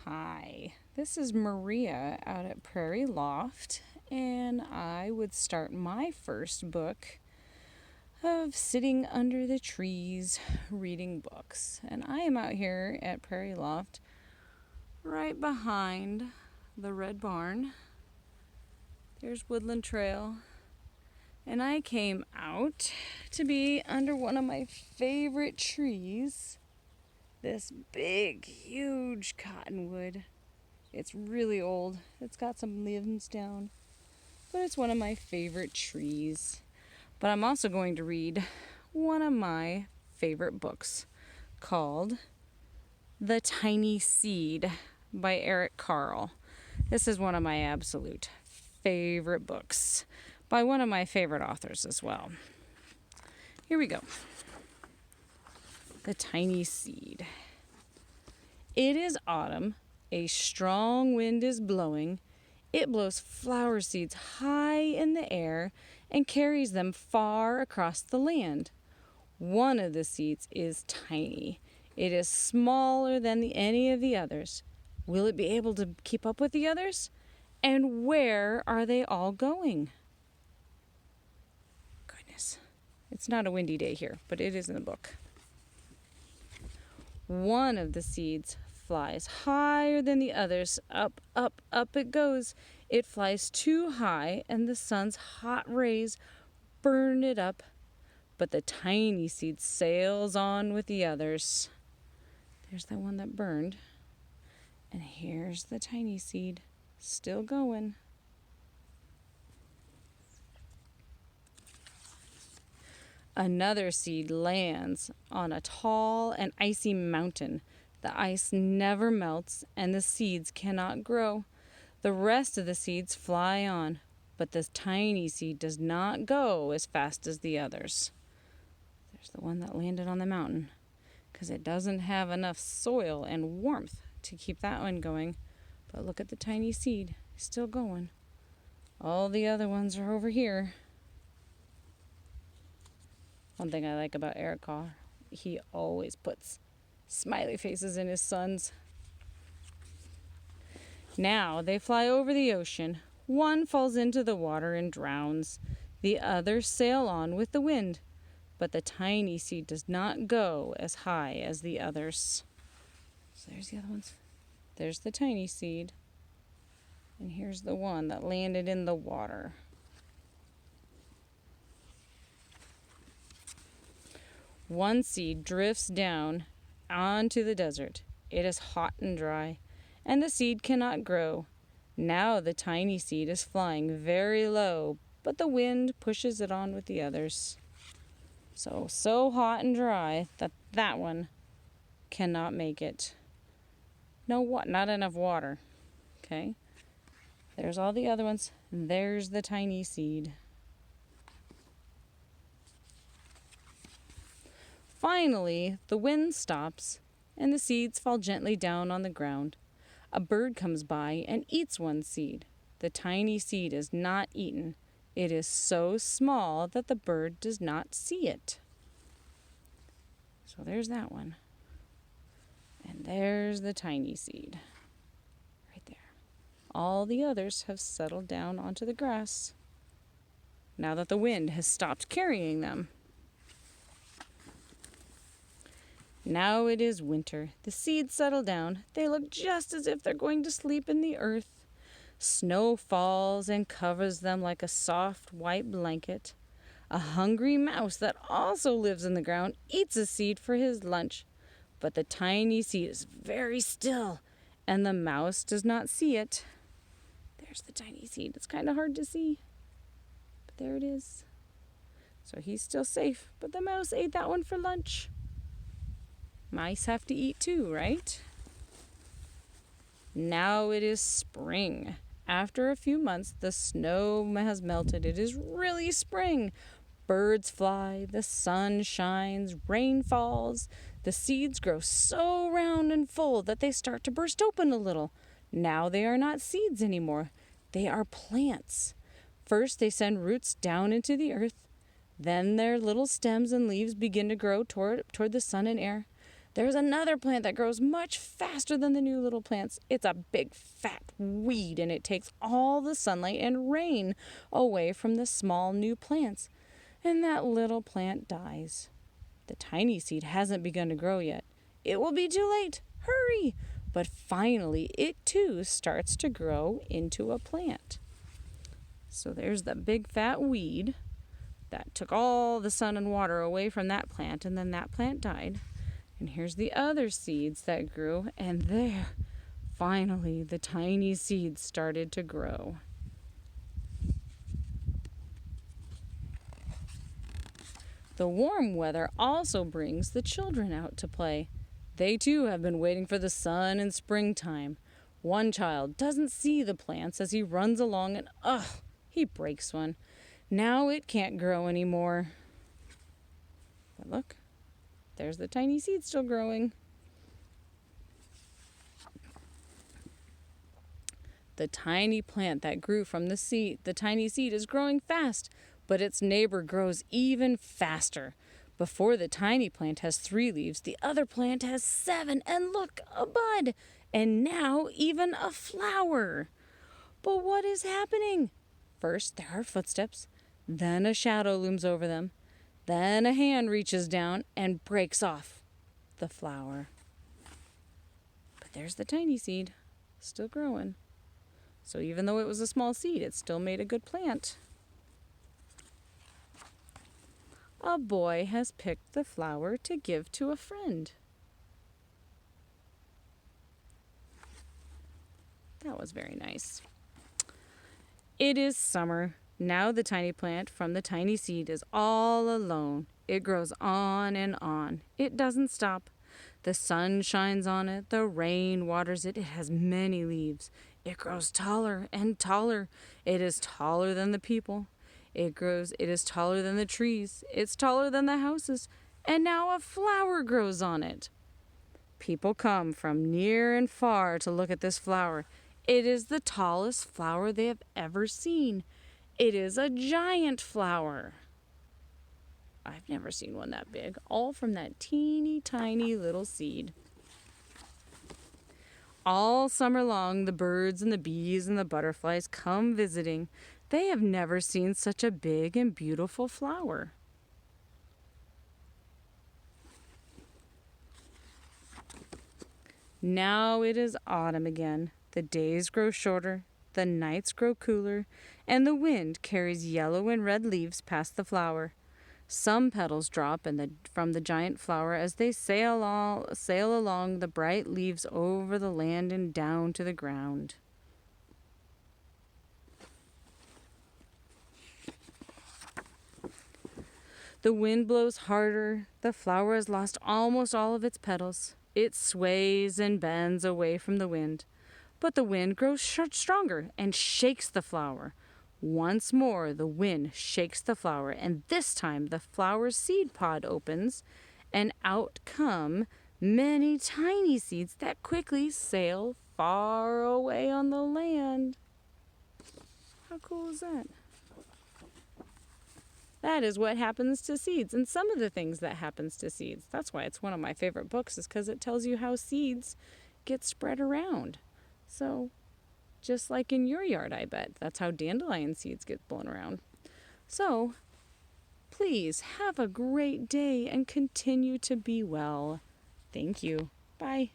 Hi, this is Maria out at Prairie Loft, and I would start my first book of sitting under the trees reading books. And I am out here at Prairie Loft right behind the red barn. There's Woodland Trail. And I came out to be under one of my favorite trees. This big, huge cottonwood. It's really old. It's got some limbs down. But it's one of my favorite trees. But I'm also going to read one of my favorite books called The Tiny Seed by Eric Carle. This is one of my absolute favorite books by one of my favorite authors as well. Here we go. The Tiny Seed. It is autumn. A strong wind is blowing. It blows flower seeds high in the air and carries them far across the land. One of the seeds is tiny. It is smaller than any of the others. Will it be able to keep up with the others? And where are they all going? Goodness. It's not a windy day here, but it is in the book. One of the seeds flies higher than the others. Up, up, up it goes. It flies too high, and the sun's hot rays burn it up. But the tiny seed sails on with the others. There's the one that burned. And here's the tiny seed, still going. Another seed lands on a tall and icy mountain. The ice never melts, and the seeds cannot grow. The rest of the seeds fly on, but the tiny seed does not go as fast as the others. There's the one that landed on the mountain, because it doesn't have enough soil and warmth to keep that one going. But look at the tiny seed, still going. All the other ones are over here. One thing I like about Eric Carle, he always puts smiley faces in his sons. Now they fly over the ocean. One falls into the water and drowns. The others sail on with the wind. But the tiny seed does not go as high as the others. So there's the other ones. There's the tiny seed. And here's the one that landed in the water. One seed drifts down onto the desert. It is hot and dry, and the seed cannot grow. Now the tiny seed is flying very low, but the wind pushes it on with the others. So hot and dry that one cannot make it. Not enough water. Okay? There's all the other ones. And there's the tiny seed. Finally, the wind stops, and the seeds fall gently down on the ground. A bird comes by and eats one seed. The tiny seed is not eaten. It is so small that the bird does not see it. So there's that one. And there's the tiny seed. Right there. All the others have settled down onto the grass, now that the wind has stopped carrying them. Now it is winter. The seeds settle down. They look just as if they're going to sleep in the earth. Snow falls and covers them like a soft white blanket. A hungry mouse that also lives in the ground eats a seed for his lunch. But the tiny seed is very still, and the mouse does not see it. There's the tiny seed. It's kind of hard to see, but there it is. So he's still safe, but the mouse ate that one for lunch. Mice have to eat too, right? Now it is spring. After a few months, the snow has melted. It is really spring. Birds fly, the sun shines, rain falls. The seeds grow so round and full that they start to burst open a little. Now they are not seeds anymore. They are plants. First, they send roots down into the earth. Then their little stems and leaves begin to grow toward the sun and air. There's another plant that grows much faster than the new little plants. It's a big fat weed, and it takes all the sunlight and rain away from the small new plants. And that little plant dies. The tiny seed hasn't begun to grow yet. It will be too late. Hurry! But finally, it too starts to grow into a plant. So there's the big fat weed that took all the sun and water away from that plant, and then that plant died. And here's the other seeds that grew, and there, finally, the tiny seeds started to grow. The warm weather also brings the children out to play. They too have been waiting for the sun and springtime. One child doesn't see the plants as he runs along, and he breaks one. Now it can't grow anymore. But look, there's the tiny seed still growing. The tiny plant that grew from the tiny seed is growing fast, but its neighbor grows even faster. Before the tiny plant has 3 leaves, the other plant has 7, and look, a bud, and now even a flower. But what is happening? First, there are footsteps, then a shadow looms over them, then a hand reaches down and breaks off the flower. But there's the tiny seed, still growing. So even though it was a small seed, it still made a good plant. A boy has picked the flower to give to a friend. That was very nice. It is summer. Now the tiny plant from the tiny seed is all alone. It grows on and on. It doesn't stop. The sun shines on it. The rain waters it. It has many leaves. It grows taller and taller. It is taller than the people. It is taller than the trees. It's taller than the houses. And now a flower grows on it. People come from near and far to look at this flower. It is the tallest flower they have ever seen. It is a giant flower. I've never seen one that big, all from that teeny tiny little seed. All summer long, the birds and the bees and the butterflies come visiting. They have never seen such a big and beautiful flower. Now it is autumn again. The days grow shorter, the nights grow cooler, and the wind carries yellow and red leaves past the flower. Some petals drop from the giant flower as they sail along the bright leaves over the land and down to the ground. The wind blows harder. The flower has lost almost all of its petals. It sways and bends away from the wind. But the wind grows stronger and shakes the flower. Once more, the wind shakes the flower, and this time the flower's seed pod opens, and out come many tiny seeds that quickly sail far away on the land. How cool is that? That is what happens to seeds, and some of the things that happens to seeds. That's why it's one of my favorite books, is because it tells you how seeds get spread around. So, just like in your yard, I bet. That's how dandelion seeds get blown around. So, please have a great day and continue to be well. Thank you. Bye.